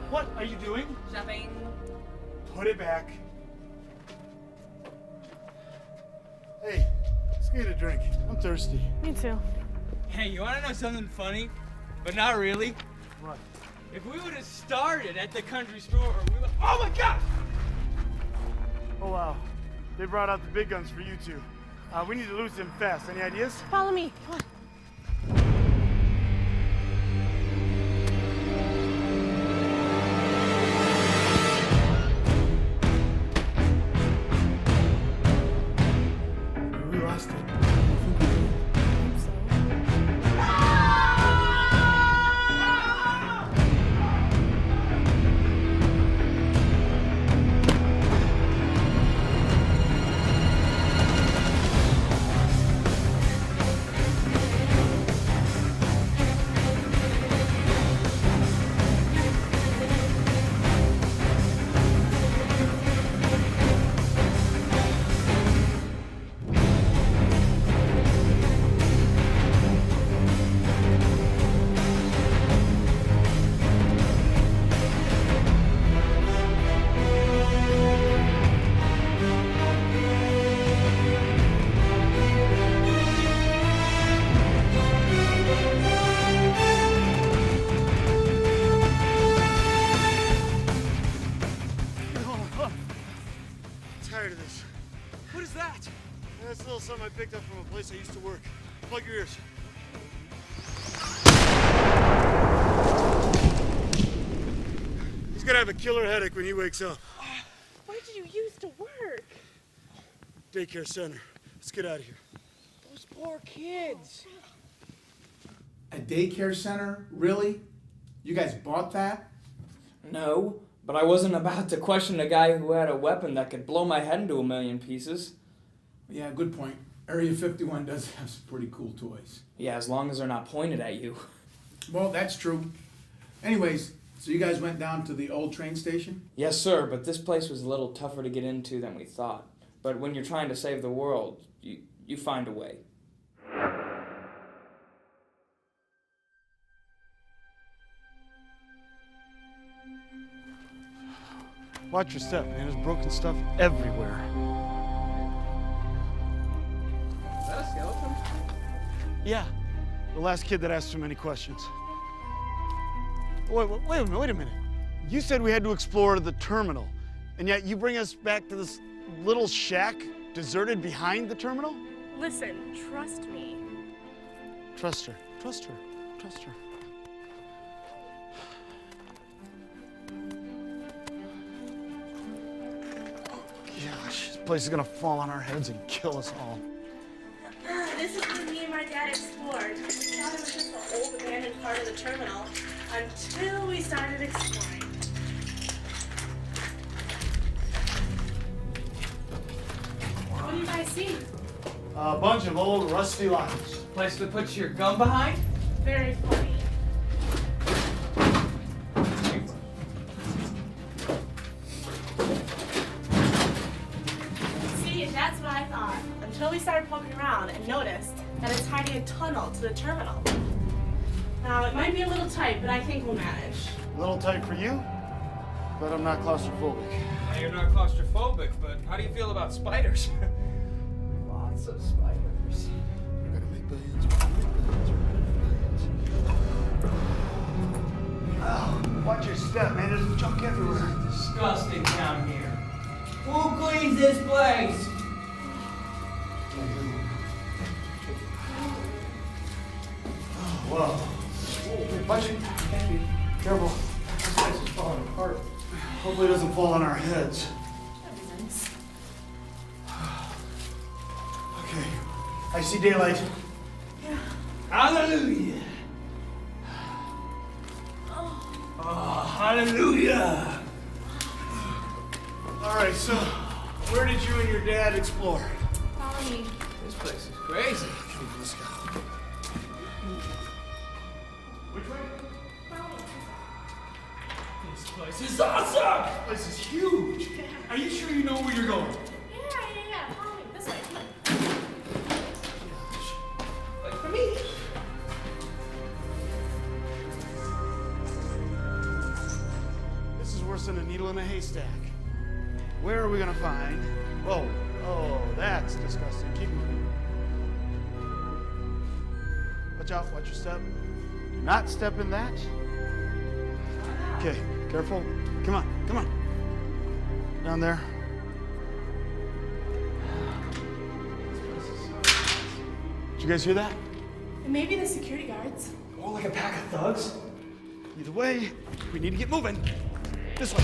What are you doing? Shopping. Put it back. Hey, let's get a drink. I'm thirsty. Me too. Hey, you want to know something funny? But not really? What? If we would have started at the country store, we would... Oh my gosh! Oh, wow. They brought out the big guns for you two. We need to lose them fast. Any ideas? Follow me. Come on. We lost it. Tired of this. What is that? That's a little something I picked up from a place I used to work. Plug your ears. He's gonna have a killer headache when he wakes up. Where did you used to work? Daycare center. Let's get out of here. Those poor kids. A daycare center? Really? You guys bought that? No, but I wasn't about to question a guy who had a weapon that could blow my head into a million pieces. Yeah, good point. Area 51 does have some pretty cool toys. Yeah, as long as they're not pointed at you. Well, that's true. Anyways, so you guys went down to the old train station? Yes, sir, but this place was a little tougher to get into than we thought. But when you're trying to save the world, you find a way. Watch your step, man. There's broken stuff everywhere. Is that a skeleton? Yeah. The last kid that asked too many questions. Wait a minute. You said we had to explore the terminal, and yet you bring us back to this little shack deserted behind the terminal? Listen, trust me. Trust her. Trust her. Trust her. Gosh, this place is gonna fall on our heads and kill us all. This is when me and my dad explored. We thought it was just the old abandoned part of the terminal until we started exploring. What do you guys see? A bunch of old rusty lockers. Place to put your gun behind? Very funny. See, that's what I thought. Until we started poking around and noticed that it's hiding a tunnel to the terminal. Now, it might be a little tight, but I think we'll manage. A little tight for you, but I'm not claustrophobic. Now, you're not claustrophobic, but how do you feel about spiders? Lots of spiders. We're gonna make billions. We're gonna make billions. We're gonna make billions. Oh, watch your step, man. There's junk everywhere. It's disgusting down here. Who cleans this place? Whoa. Hey, budget. Careful. This place is falling apart. Hopefully it doesn't fall on our heads. That'd be nice. Okay, I see daylight. Yeah. Hallelujah. Oh, hallelujah. All right, so where did you and your dad explore? Follow me. This place is crazy. Let's go. Which way? Follow me. This place is awesome! This place is huge. Are you sure you know where you're going? Yeah. Follow me. This way. Like for me. This is worse than a needle in a haystack. Where are we gonna find? Oh, that's disgusting. Keep moving. Watch out, watch your step. Do not step in that. Okay, careful. Come on. Down there. Did you guys hear that? It may be the security guards. More like a pack of thugs. Either way, we need to get moving. This way.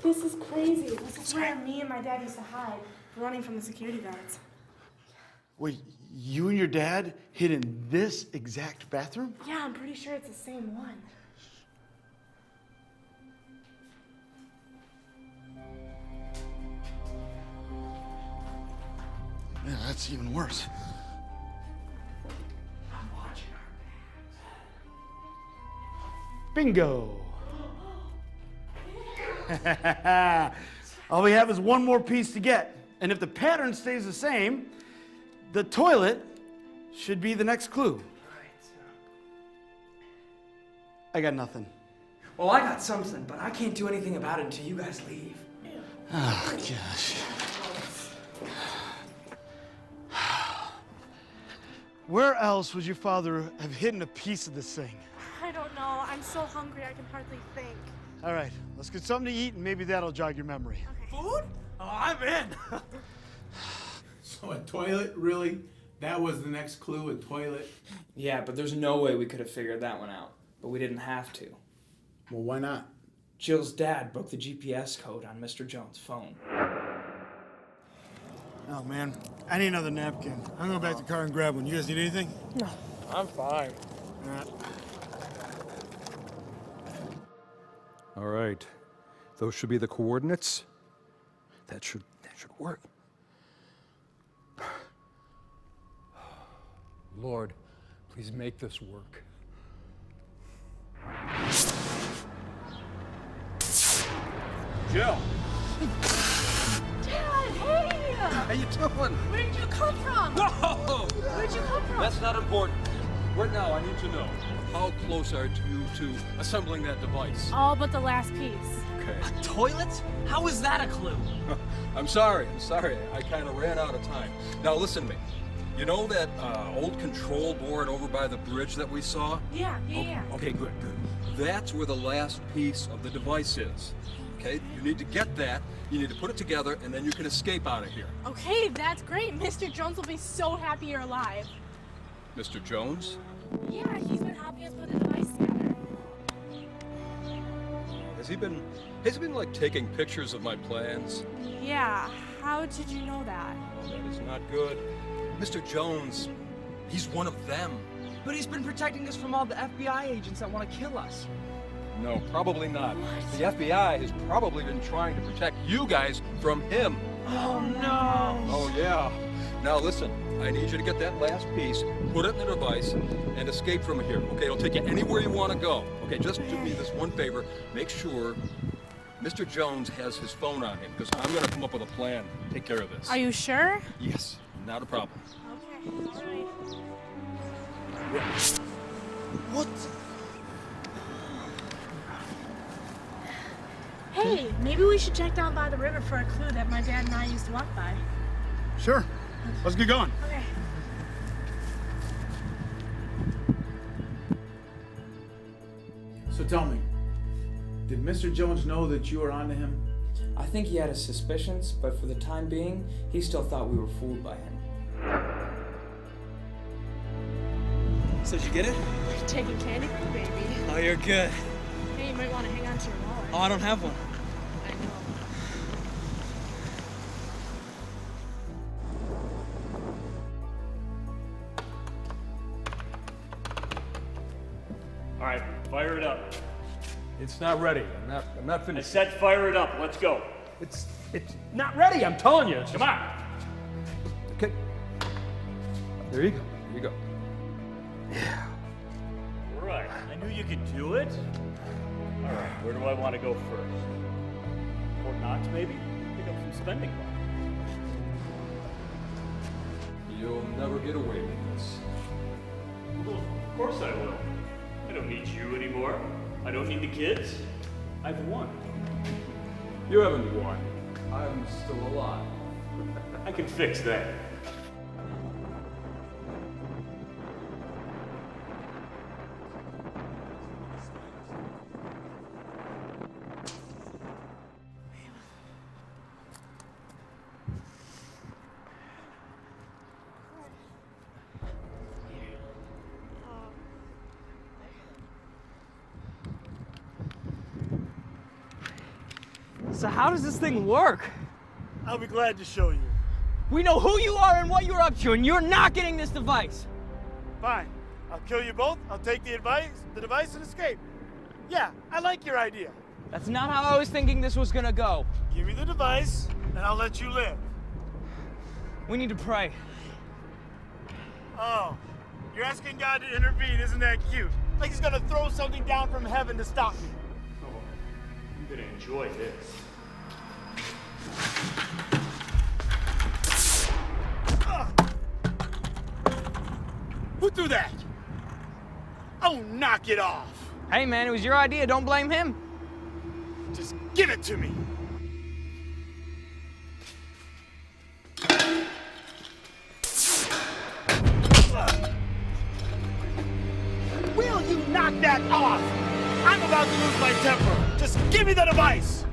This is crazy. This is where me and my dad used to hide, running from the security guards. Wait, you and your dad hid in this exact bathroom? Yeah, I'm pretty sure it's the same one. Yeah, that's even worse. I'm watching our Bingo! All we have is one more piece to get. And if the pattern stays the same, the toilet should be the next clue. I got nothing. Well, I got something, but I can't do anything about it until you guys leave. Oh, gosh. Where else would your father have hidden a piece of this thing? I don't know. I'm so hungry I can hardly think. All right, let's get something to eat and maybe that'll jog your memory. Okay. Food? Oh, I'm in. So a toilet, really? That was the next clue, a toilet? Yeah, but there's no way we could have figured that one out. But we didn't have to. Well, why not? Jill's dad broke the GPS code on Mr. Jones' phone. Oh, man, I need another napkin. I'm going back to the car and grab one. You guys need anything? No, I'm fine. All right. Those should be the coordinates. That should work. Lord, please make this work. Jill! Dad, hey! How you doing? Where did you come from? Whoa! Where'd you come from? That's not important. Right now, I need to know, how close are you to assembling that device? All but the last piece. Okay. A toilet? How is that a clue? I'm sorry. I kind of ran out of time. Now, listen to me. You know that old control board over by the bridge that we saw? Yeah. Okay, good. That's where the last piece of the device is. Okay? You need to get that, you need to put it together, and then you can escape out of here. Okay, that's great. Mr. Jones will be so happy you're alive. Mr. Jones? Yeah, he's been helping us put the device together. This Has he been like taking pictures of my plans? Yeah, how did you know that? Oh, that is not good. Mr. Jones, he's one of them. But he's been protecting us from all the FBI agents that want to kill us. No, probably not. The FBI has probably been trying to protect you guys from him. Oh no! Oh yeah. Now listen, I need you to get that last piece, put it in the device, and escape from here. Okay, it'll take you anywhere you want to go. Okay, just do me this one favor. Make sure Mr. Jones has his phone on him, because I'm going to come up with a plan to take care of this. Are you sure? Yes, not a problem. Okay, all right. What? Hey, maybe we should check down by the river for a clue that my dad and I used to walk by. Sure. Let's get going. Okay. So tell me, did Mr. Jones know that you were onto him? I think he had his suspicions, but for the time being, he still thought we were fooled by him. So did you get it? We're taking candy for the baby. Oh, you're good. Hey, you might want to hang on to your wallet. Oh, I don't have one. I know. All right, fire it up. It's not ready. I'm not I finished. said fire it up. Let's go. It's not ready. I'm telling you. Come on. Okay. There you go. There you go. All right. I knew you could do it. All right. Where do I want to go first? Fort Knox, maybe? Pick up some spending money. You'll never get away with this. Well, of course I will. I don't need you anymore. I don't need the kids. I've won. You haven't won. I'm still alive. I can fix that. So how does this thing work? I'll be glad to show you. We know who you are and what you're up to, and you're not getting this device. Fine. I'll kill you both. I'll take the device and escape. Yeah, I like your idea. That's not how I was thinking this was gonna go. Give me the device, and I'll let you live. We need to pray. Oh, you're asking God to intervene. Isn't that cute? Like he's gonna throw something down from heaven to stop me. Oh, I'm gonna enjoy this. Who threw that? Oh, knock it off. Hey man, it was your idea, don't blame him. Just give it to me. Will you knock that off? I'm about to lose my temper. Just give me the device.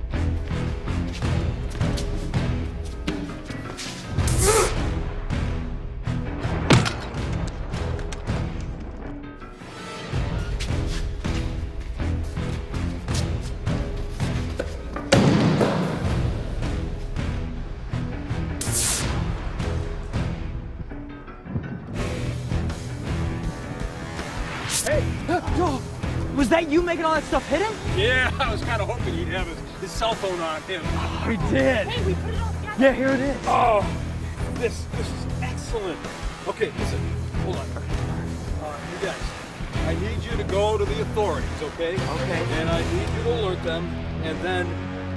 Was that you making all that stuff hit him? Yeah, I was kind of hoping he'd have his cell phone on him. Oh, he did. Hey, we put it all together. Yeah, here it is. Oh, this is excellent. Okay, listen, hold on. You guys, I need you to go to the authorities, okay? Okay. And I need you to alert them, and then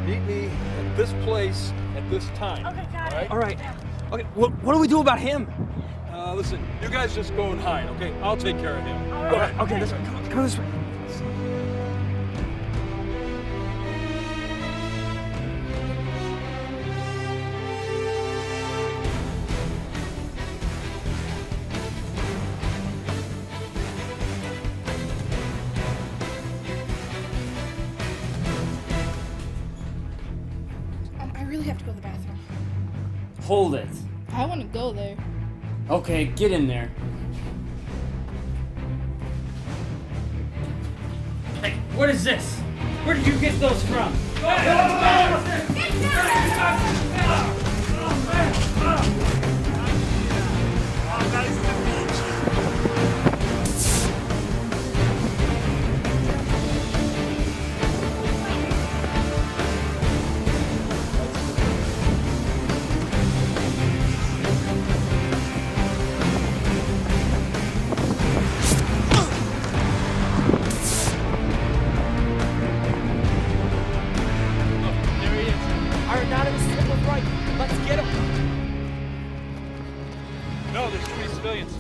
meet me at this place at this time. Okay, got it. All right. Okay, what do we do about him? Listen, you guys just go and hide, okay? I'll take care of him. All Go right. ahead. Okay, this way. Come this way. I really have to go to the bathroom. Hold it. I want to go there. Okay, get in there. Hey, what is this? Where did you get those from? No, there's too many civilians.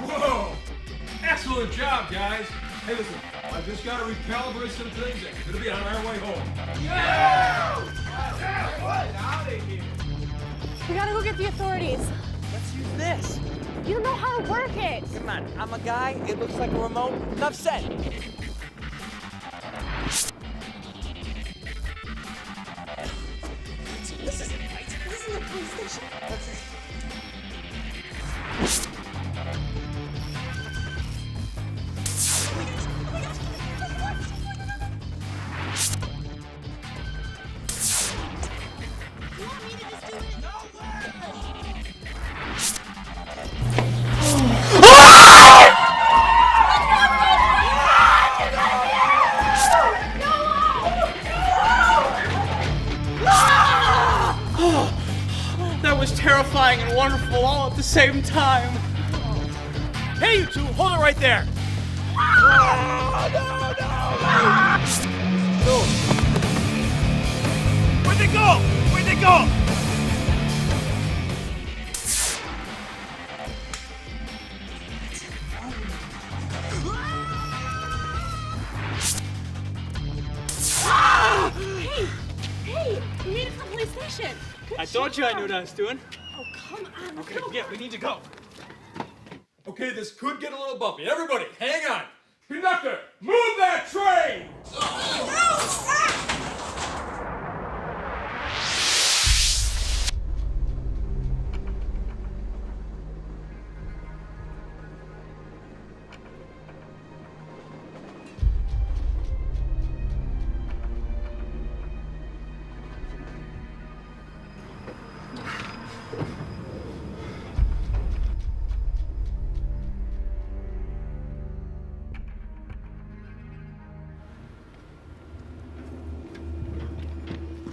Whoa! Excellent job, guys. Hey, listen, I just got to recalibrate some things. It'll be on our way home. Yeah! Out of here. We gotta go get the authorities. Let's use this. You don't know how to work it. Come on, I'm a guy. It looks like a remote. Enough said. This isn't right. This isn't a police station. That was terrifying and wonderful all at the same time. Hey, you two, hold it right there. Where'd they go? Where'd they go? Hey, we made it to the police station. I told you I knew what I was doing. Oh, come on. Okay, yeah, we need to go. Okay, this could get a little bumpy. Everybody, hang on. Conductor, move that train!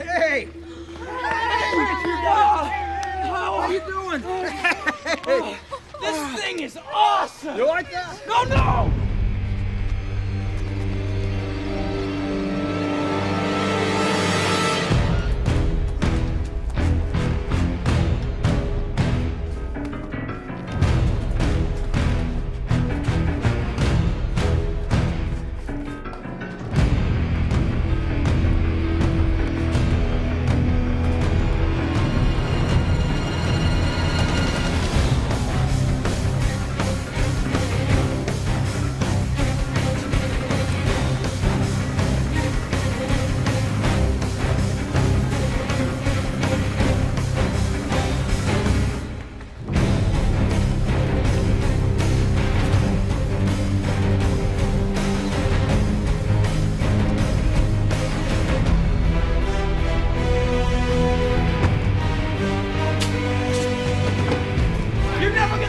Hey! How are you doing? Hey! This thing is awesome! You like that? No, no!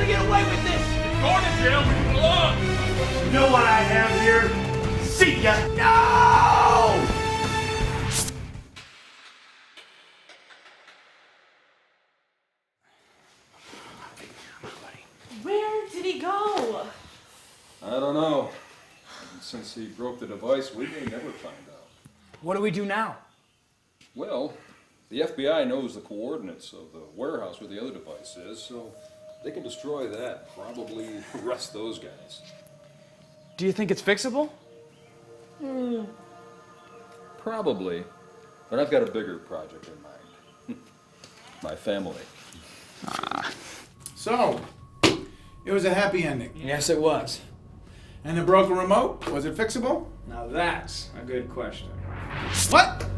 get away with this? You're going to jail when you belong. You know what I have here? See ya. No! Where did he go? I don't know. And since he broke the device, we may never find out. What do we do now? Well, the FBI knows the coordinates of the warehouse where the other device is, so they can destroy that, probably arrest those guys. Do you think it's fixable? Probably, but I've got a bigger project in mind. My family. So, it was a happy ending. Yes, it was. And the broken remote, was it fixable? Now that's a good question. What?